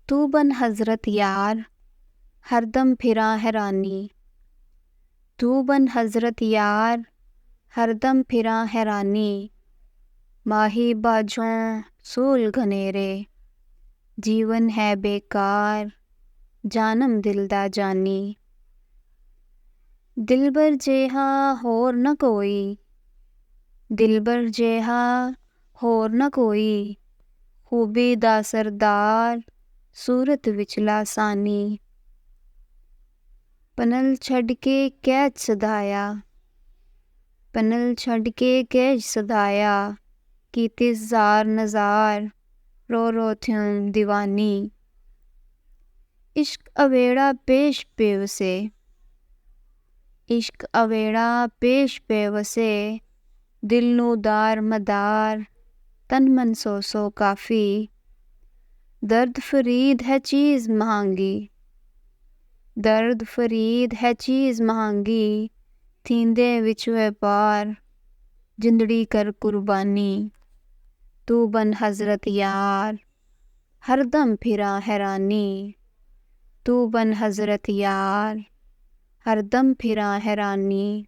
तू बन हज़रत यार हरदम फिरां हैरानी। तू बन हज़रत यार हरदम फिरां हैरानी। माही बाझों सूल घनेरे जीवन है बेकार जानम दिल दा जानी। दिलबर जेहा होर न कोई दिलबर जेहा होर न कोई खूबी दा सरदार सूरत विचला सानी। पनल छड़ के कैद सधाया पनल छड़ के कैद सधाया कीती जार नज़ार रो रो थ्यूं दीवानी। इश्क अवेड़ा पेश पेवसे इश्क अवेड़ा पेश पेवसे दिल नू दार मदार तन मन सौ सौ काफ़ी। दर्द फरीद है चीज़ महंगी दर्द फरीद है चीज़ महंगी थींदे विच व्यापार जिंदड़ी कर कुर्बानी। तू बन हज़रत यार हरदम फिरां हैरानी। तू बन हज़रत यार हरदम फिरां हैरानी।